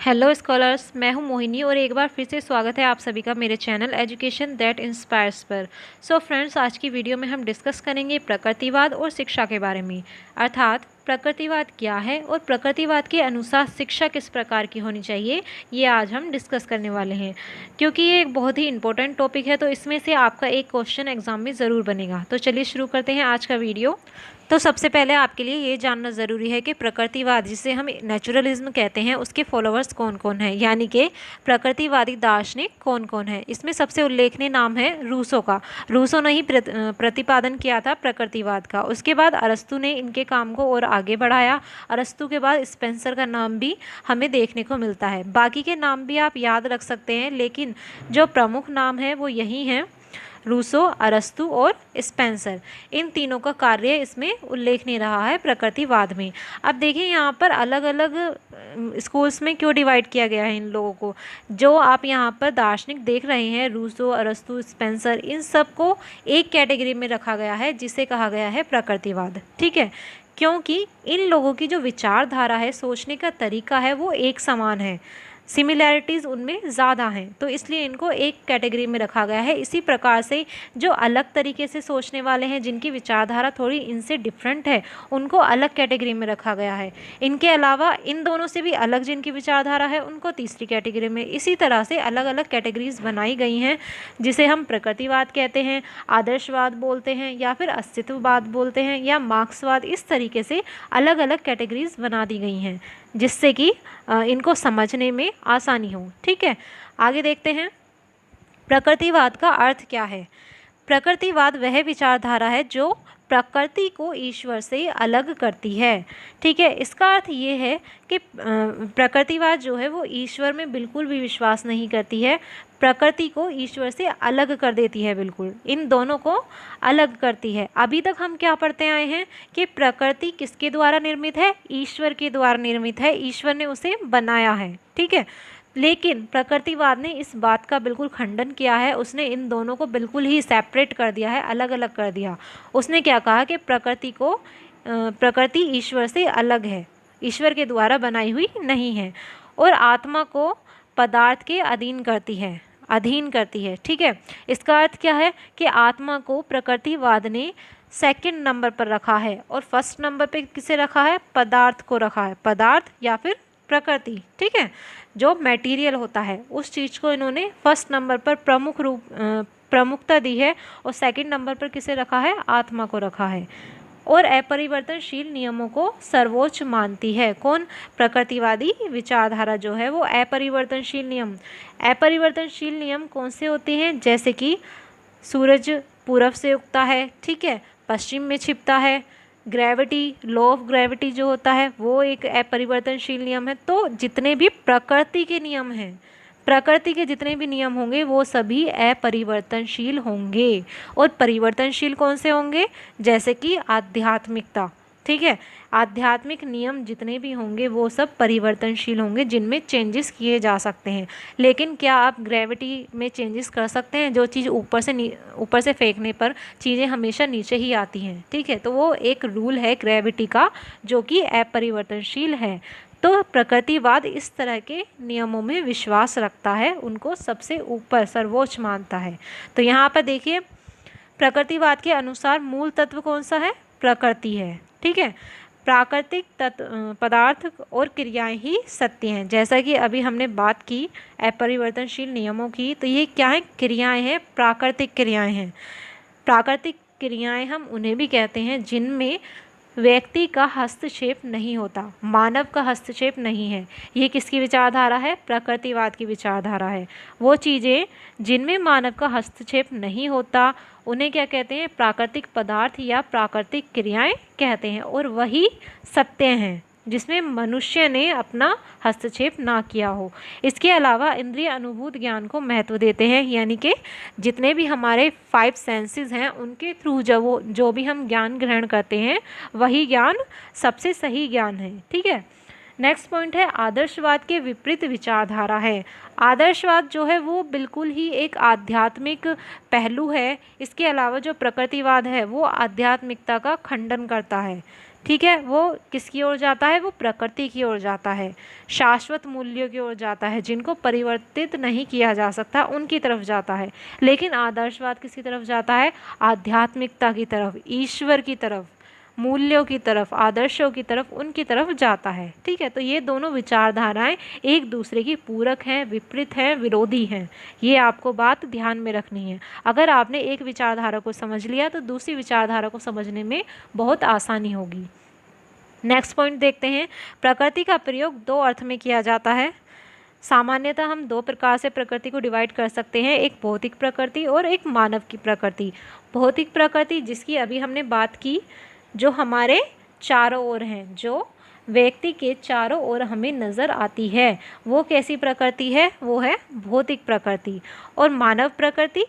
Hello scholars, मैं हूं मोहिनी और एक बार फिर से स्वागत है आप सभी का मेरे चैनल एजुकेशन दैट इंस्पायर्स पर। सो फ्रेंड्स, आज की वीडियो में हम डिस्कस करेंगे प्रकृतिवाद और शिक्षा के बारे में। अर्थात प्रकृतिवाद क्या है और प्रकृतिवाद के अनुसार शिक्षा किस प्रकार की होनी चाहिए, ये आज हम डिस्कस करने वाले हैं। क्योंकि ये एक बहुत ही इंपॉर्टेंट टॉपिक है, तो इसमें से आपका एक क्वेश्चन एग्जाम में ज़रूर बनेगा। तो चलिए शुरू करते हैं आज का वीडियो। तो सबसे पहले आपके लिए ये जानना ज़रूरी है कि प्रकृतिवाद, जिसे हम नेचुरलिज्म कहते हैं, उसके फॉलोअर्स कौन कौन हैं, यानी कि प्रकृतिवादी दार्शनिक कौन कौन है। इसमें सबसे उल्लेखनीय नाम है रूसो का। रूसो ने ही प्रतिपादन किया था प्रकृतिवाद का। उसके बाद अरस्तु ने इनके काम को और आगे बढ़ाया। अरस्तु के बाद स्पेंसर का नाम भी हमें देखने को मिलता है। बाकी के नाम भी आप याद रख सकते हैं, लेकिन जो प्रमुख नाम है वो यही हैं, रूसो, अरस्तु और स्पेंसर। इन तीनों का कार्य इसमें उल्लेखनीय रहा है प्रकृतिवाद में। अब देखिए यहाँ पर अलग अलग स्कूल्स में क्यों डिवाइड किया गया है इन लोगों को। जो आप यहाँ पर दार्शनिक देख रहे हैं, रूसो, अरस्तु, स्पेंसर, इन सब को एक कैटेगरी में रखा गया है जिसे कहा गया है प्रकृतिवाद। ठीक है, क्योंकि इन लोगों की जो विचारधारा है, सोचने का तरीका है, वो एक समान है। सिमिलैरिटीज़ उनमें ज़्यादा हैं, तो इसलिए इनको एक कैटेगरी में रखा गया है। इसी प्रकार से जो अलग तरीके से सोचने वाले हैं, जिनकी विचारधारा थोड़ी इनसे डिफरेंट है, उनको अलग कैटेगरी में रखा गया है। इनके अलावा इन दोनों से भी अलग जिनकी विचारधारा है, उनको तीसरी कैटेगरी में। इसी तरह से अलग अलग कैटेगरीज बनाई गई हैं, जिसे हम प्रकृतिवाद कहते हैं, आदर्शवाद बोलते हैं, या फिर अस्तित्ववाद बोलते हैं, या मार्क्सवाद। इस तरीके से अलग अलग कैटेगरीज बना दी गई हैं, जिससे कि इनको समझने में आसानी हो। ठीक है, आगे देखते हैं प्रकृतिवाद का अर्थ क्या है। प्रकृतिवाद वह विचारधारा है जो प्रकृति को ईश्वर से अलग करती है। ठीक है, इसका अर्थ ये है कि प्रकृतिवाद जो है वो ईश्वर में बिल्कुल भी विश्वास नहीं करती है, प्रकृति को ईश्वर से अलग कर देती है, बिल्कुल इन दोनों को अलग करती है। अभी तक हम क्या पढ़ते आए हैं कि प्रकृति किसके द्वारा निर्मित है, ईश्वर के द्वारा निर्मित है, ईश्वर ने उसे बनाया है। ठीक है, लेकिन प्रकृतिवाद ने इस बात का बिल्कुल खंडन किया है। उसने इन दोनों को बिल्कुल ही सेपरेट कर दिया है, अलग अलग कर दिया। उसने क्या कहा कि प्रकृति ईश्वर से अलग है, ईश्वर के द्वारा बनाई हुई नहीं है, और आत्मा को पदार्थ के अधीन करती है। ठीक है, इसका अर्थ क्या है कि आत्मा को प्रकृतिवाद ने सेकंड नंबर पर रखा है, और फर्स्ट नंबर पे किसे रखा है, पदार्थ को रखा है, पदार्थ या फिर प्रकृति। ठीक है, जो मटेरियल होता है उस चीज़ को इन्होंने फर्स्ट नंबर पर प्रमुखता दी है, और सेकंड नंबर पर किसे रखा है, आत्मा को रखा है, और अपरिवर्तनशील नियमों को सर्वोच्च मानती है। कौन, प्रकृतिवादी विचारधारा जो है वो अपरिवर्तनशील नियम कौन से होते हैं, जैसे कि सूरज पूरब से उगता है, ठीक है, पश्चिम में छिपता है, ग्रेविटी, लॉ ऑफ ग्रेविटी जो होता है वो एक अपरिवर्तनशील नियम है। तो जितने भी प्रकृति के नियम हैं, प्रकृति के जितने भी नियम होंगे वो सभी अपरिवर्तनशील होंगे। और परिवर्तनशील कौन से होंगे, जैसे कि आध्यात्मिकता। ठीक है, आध्यात्मिक नियम जितने भी होंगे वो सब परिवर्तनशील होंगे, जिनमें चेंजेस किए जा सकते हैं। लेकिन क्या आप ग्रेविटी में चेंजेस कर सकते हैं? जो चीज़ ऊपर से फेंकने पर चीज़ें हमेशा नीचे ही आती हैं। ठीक है, तो वो एक रूल है ग्रेविटी का, जो कि अपरिवर्तनशील है। तो प्रकृतिवाद इस तरह के नियमों में विश्वास रखता है, उनको सबसे ऊपर सर्वोच्च मानता है। तो यहाँ पर देखिए, प्रकृतिवाद के अनुसार मूल तत्व कौन सा है, प्रकृति है। ठीक है, प्राकृतिक पदार्थ और क्रियाएं ही सत्य हैं। जैसा कि अभी हमने बात की अपरिवर्तनशील नियमों की, तो ये क्या है, क्रियाएं हैं, प्राकृतिक क्रियाएं हैं। प्राकृतिक क्रियाएं हम उन्हें भी कहते हैं जिनमें व्यक्ति का हस्तक्षेप नहीं होता, मानव का हस्तक्षेप नहीं है। ये किसकी विचारधारा है, प्रकृतिवाद की विचारधारा है। वो चीज़ें जिनमें मानव का हस्तक्षेप नहीं होता उन्हें क्या कहते हैं, प्राकृतिक पदार्थ या प्राकृतिक क्रियाएं कहते हैं, और वही सत्य हैं जिसमें मनुष्य ने अपना हस्तक्षेप ना किया हो। इसके अलावा इंद्रिय अनुभूत ज्ञान को महत्व देते हैं, यानी कि जितने भी हमारे 5 सेंसेस हैं उनके थ्रू जो भी हम ज्ञान ग्रहण करते हैं वही ज्ञान सबसे सही ज्ञान है। ठीक है, नेक्स्ट पॉइंट है आदर्शवाद के विपरीत विचारधारा है। आदर्शवाद जो है वो बिल्कुल ही एक आध्यात्मिक पहलू है। इसके अलावा जो प्रकृतिवाद है वो आध्यात्मिकता का खंडन करता है। ठीक है, वो किसकी ओर जाता है, वो प्रकृति की ओर जाता है, शाश्वत मूल्यों की ओर जाता है, जिनको परिवर्तित नहीं किया जा सकता उनकी तरफ जाता है। लेकिन आदर्शवाद किसकी तरफ जाता है, आध्यात्मिकता की तरफ, ईश्वर की तरफ, मूल्यों की तरफ, आदर्शों की तरफ, उनकी तरफ जाता है। ठीक है, तो ये दोनों विचारधाराएं एक दूसरे की पूरक हैं, विपरीत हैं, विरोधी हैं। ये आपको बात ध्यान में रखनी है। अगर आपने एक विचारधारा को समझ लिया तो दूसरी विचारधारा को समझने में बहुत आसानी होगी। नेक्स्ट पॉइंट देखते हैं। प्रकृति का प्रयोग दो अर्थ में किया जाता है। सामान्यतः हम दो प्रकार से प्रकृति को डिवाइड कर सकते हैं, एक भौतिक प्रकृति और एक मानव की प्रकृति। भौतिक प्रकृति जिसकी अभी हमने बात की, जो हमारे चारों ओर हैं, जो व्यक्ति के चारों ओर हमें नज़र आती है, वो कैसी प्रकृति है, वो है भौतिक प्रकृति। और मानव प्रकृति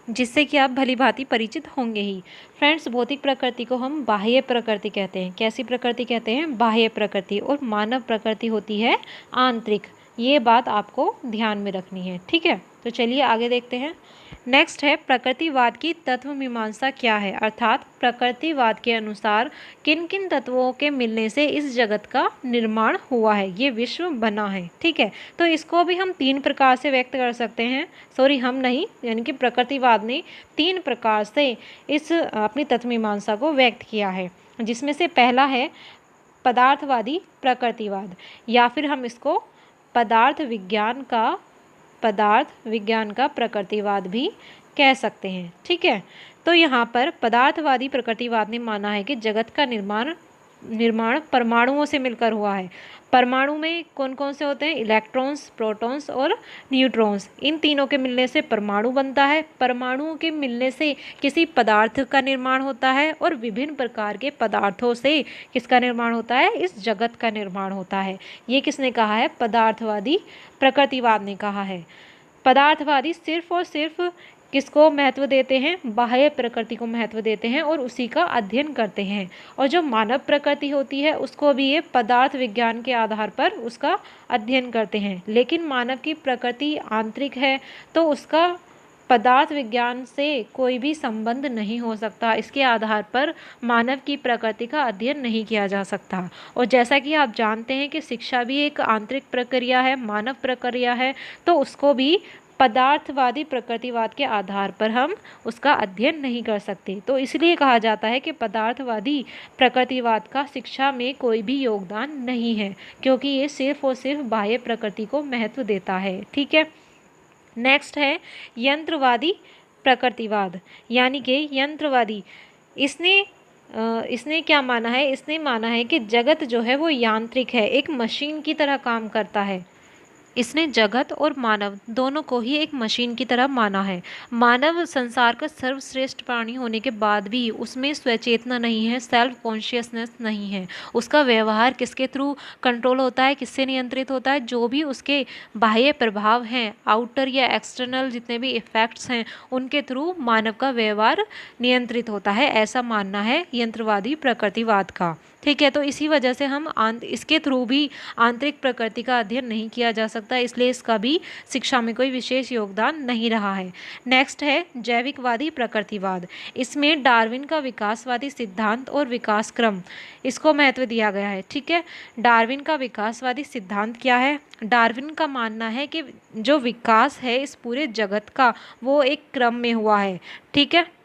जिससे कि आप भली भांति परिचित होंगे ही। फ्रेंड्स, भौतिक प्रकृति को हम बाह्य प्रकृति कहते हैं। कैसी प्रकृति कहते हैं, बाह्य प्रकृति। और मानव प्रकृति होती है आंतरिक। ये बात आपको ध्यान में रखनी है। ठीक है, तो चलिए आगे देखते हैं। नेक्स्ट है, प्रकृतिवाद की तत्व मीमांसा क्या है, अर्थात प्रकृतिवाद के अनुसार किन किन तत्वों के मिलने से इस जगत का निर्माण हुआ है, ये विश्व बना है। ठीक है, तो इसको भी हम तीन प्रकार से व्यक्त कर सकते हैं। सॉरी, हम नहीं, यानी कि प्रकृतिवाद ने तीन प्रकार से इस अपनी तत्व मीमांसा को व्यक्त किया है, जिसमें से पहला है पदार्थवादी प्रकृतिवाद, या फिर हम इसको पदार्थ विज्ञान का प्रकृतिवाद भी कह सकते हैं। ठीक है, तो यहाँ पर पदार्थवादी प्रकृतिवाद ने माना है कि जगत का निर्माण परमाणुओं से मिलकर हुआ है। परमाणु में कौन कौन से होते हैं, इलेक्ट्रॉन्स, प्रोटॉन्स और न्यूट्रॉन्स। इन तीनों के मिलने से परमाणु बनता है। परमाणुओं के मिलने से किसी पदार्थ का निर्माण होता है, और विभिन्न प्रकार के पदार्थों से किसका निर्माण होता है, इस जगत का निर्माण होता है। ये किसने कहा है, पदार्थवादी प्रकृतिवाद ने कहा है। पदार्थवादी सिर्फ और सिर्फ किसको महत्व देते हैं, बाह्य प्रकृति को महत्व देते हैं और उसी का अध्ययन करते हैं। और जो मानव प्रकृति होती है उसको भी ये पदार्थ विज्ञान के आधार पर उसका अध्ययन करते हैं। लेकिन मानव की प्रकृति आंतरिक है, तो उसका पदार्थ विज्ञान से कोई भी संबंध नहीं हो सकता। इसके आधार पर मानव की प्रकृति का अध्ययन नहीं किया जा सकता। और जैसा कि आप जानते हैं कि शिक्षा भी एक आंतरिक प्रक्रिया है, मानव प्रक्रिया है, तो उसको भी पदार्थवादी प्रकृतिवाद के आधार पर हम उसका अध्ययन नहीं कर सकते। तो इसलिए कहा जाता है कि पदार्थवादी प्रकृतिवाद का शिक्षा में कोई भी योगदान नहीं है, क्योंकि ये सिर्फ और सिर्फ बाह्य प्रकृति को महत्व देता है। ठीक है, नेक्स्ट है यंत्रवादी प्रकृतिवाद, यानी कि यंत्रवादी। इसने क्या माना है, इसने माना है कि जगत जो है वो यांत्रिक है, एक मशीन की तरह काम करता है। इसने जगत और मानव दोनों को ही एक मशीन की तरह माना है। मानव संसार का सर्वश्रेष्ठ प्राणी होने के बाद भी उसमें स्वचेतना नहीं है, सेल्फ कॉन्शियसनेस नहीं है। उसका व्यवहार किसके थ्रू कंट्रोल होता है, किससे नियंत्रित होता है, जो भी उसके बाह्य प्रभाव हैं, आउटर या एक्सटर्नल जितने भी इफेक्ट्स हैं, उनके थ्रू मानव का व्यवहार नियंत्रित होता है। ऐसा मानना है यंत्रवादी प्रकृतिवाद का। ठीक है, तो इसी वजह से हम इसके थ्रू भी आंतरिक प्रकृति का अध्ययन नहीं किया जा सकता, इसलिए इसका भी शिक्षा में कोई विशेष योगदान नहीं रहा है। नेक्स्ट है जैविकवादी प्रकृतिवाद। इसमें डार्विन का विकासवादी सिद्धांत और विकास क्रम, इसको महत्व दिया गया है। ठीक है, डार्विन का विकासवादी सिद्धांत क्या है, डार्विन का मानना है कि जो विकास है इस पूरे जगत का, वो एक क्रम में हुआ है। ठीक है,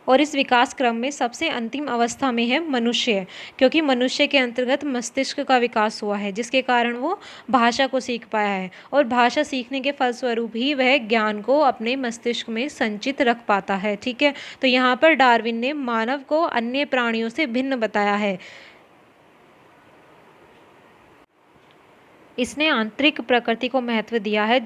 और इस विकास क्रम में सबसे अंतिम अवस्था में है मनुष्य, क्योंकि मनुष्य के अंतर्गत मस्तिष्क का विकास हुआ है, जिसके कारण वो भाषा को सीख पाया है, और भाषा सीखने के फलस्वरूप ही वह ज्ञान को अपने मस्तिष्क में संचित रख पाता है। ठीक है, तो यहाँ पर डार्विन ने मानव को अन्य प्राणियों से भिन्न बताया है। इसने आंतरिक प्रकृति को महत्व दिया है,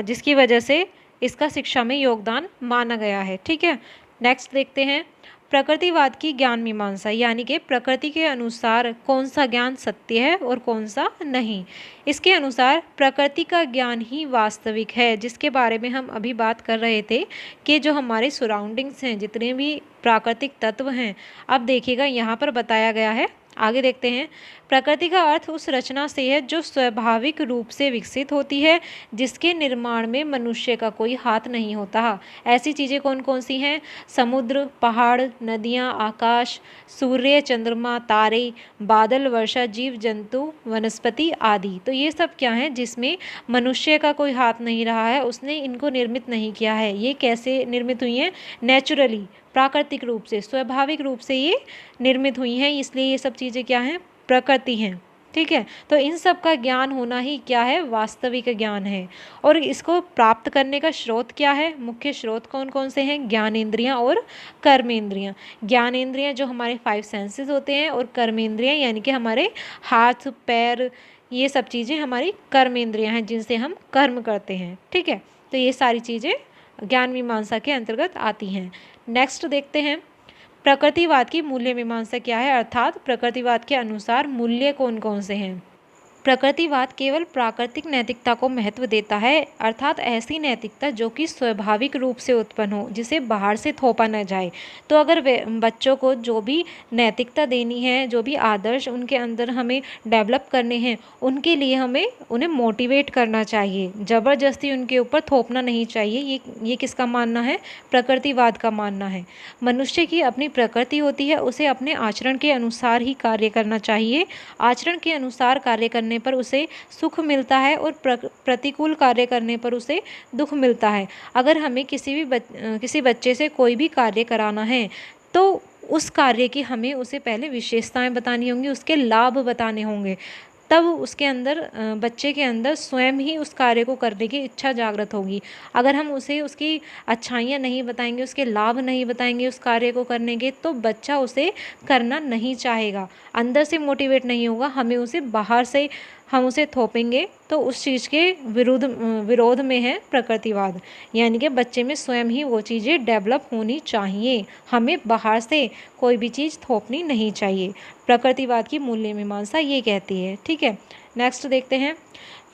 जिसकी वजह से इसका शिक्षा में योगदान माना गया है। ठीक है, नेक्स्ट देखते हैं प्रकृतिवाद की ज्ञान मीमांसा, यानी कि प्रकृति के अनुसार कौन सा ज्ञान सत्य है और कौन सा नहीं। इसके अनुसार प्रकृति का ज्ञान ही वास्तविक है, जिसके बारे में हम अभी बात कर रहे थे कि जो हमारे सराउंडिंग्स हैं, जितने भी प्राकृतिक तत्व हैं, अब देखिएगा यहाँ पर बताया गया है आगे देखते हैं। प्रकृति का अर्थ उस रचना से है जो स्वाभाविक रूप से विकसित होती है, जिसके निर्माण में मनुष्य का कोई हाथ नहीं होता। ऐसी चीज़ें कौन कौन सी हैं? समुद्र, पहाड़, नदियाँ, आकाश, सूर्य, चंद्रमा, तारे, बादल, वर्षा, जीव जंतु, वनस्पति आदि। तो ये सब क्या है जिसमें मनुष्य का कोई हाथ नहीं रहा है, उसने इनको निर्मित नहीं किया है। ये कैसे निर्मित हुई हैं? नेचुरली, प्राकृतिक रूप से, स्वाभाविक रूप से ये निर्मित हुई हैं, इसलिए ये सब चीज़ें क्या हैं? प्रकृति हैं। ठीक है, तो इन सब का ज्ञान होना ही क्या है? वास्तविक ज्ञान है। और इसको प्राप्त करने का स्रोत क्या है? मुख्य स्रोत कौन कौन से हैं? ज्ञानेंद्रियां और कर्मेंद्रियां। ज्ञानेंद्रियां जो हमारे 5 सेंसेस होते हैं, और कर्मेंद्रियां यानी कि हमारे हाथ पैर, ये सब चीज़ें हमारी कर्मेंद्रियां हैं जिनसे हम कर्म करते हैं। ठीक है, तो ये सारी चीज़ें ज्ञान मीमांसा के अंतर्गत आती हैं। नेक्स्ट देखते हैं, प्रकृतिवाद की मूल्य मीमांसा क्या है, अर्थात प्रकृतिवाद के अनुसार मूल्य कौन कौन से हैं। प्रकृतिवाद केवल प्राकृतिक नैतिकता को महत्व देता है, अर्थात ऐसी नैतिकता जो कि स्वाभाविक रूप से उत्पन्न हो, जिसे बाहर से थोपा न जाए। तो अगर बच्चों को जो भी नैतिकता देनी है, जो भी आदर्श उनके अंदर हमें डेवलप करने हैं, उनके लिए हमें उन्हें मोटिवेट करना चाहिए, ज़बरदस्ती उनके ऊपर थोपना नहीं चाहिए। ये किसका मानना है? प्रकृतिवाद का मानना है। मनुष्य की अपनी प्रकृति होती है, उसे अपने आचरण के अनुसार ही कार्य करना चाहिए। आचरण के अनुसार कार्य करने पर उसे सुख मिलता है, और प्रतिकूल कार्य करने पर उसे दुख मिलता है। अगर हमें किसी बच्चे से कोई भी कार्य कराना है, तो उस कार्य की हमें उसे पहले विशेषताएं बतानी होंगी, उसके लाभ बताने होंगे, तब उसके अंदर बच्चे के अंदर स्वयं ही उस कार्य को करने की इच्छा जागृत होगी। अगर हम उसे उसकी अच्छाइयाँ नहीं बताएंगे, उसके लाभ नहीं बताएंगे उस कार्य को करने के, तो बच्चा उसे करना नहीं चाहेगा, अंदर से मोटिवेट नहीं होगा। हमें उसे बाहर से हम उसे थोपेंगे, तो उस चीज़ के विरोध में है प्रकृतिवाद। यानी कि बच्चे में स्वयं ही वो चीज़ें डेवलप होनी चाहिए, हमें बाहर से कोई भी चीज़ थोपनी नहीं चाहिए। प्रकृतिवाद की मूल्य मीमांसा ये कहती है। ठीक है, नेक्स्ट देखते हैं।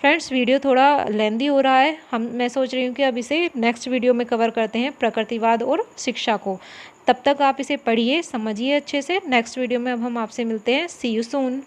फ्रेंड्स, वीडियो थोड़ा लेंदी हो रहा है, मैं सोच रही हूँ कि अब इसे नेक्स्ट वीडियो में कवर करते हैं, प्रकृतिवाद और शिक्षा को। तब तक आप इसे पढ़िए, समझिए अच्छे से। नेक्स्ट वीडियो में अब हम आपसे मिलते हैं। सी यू सून।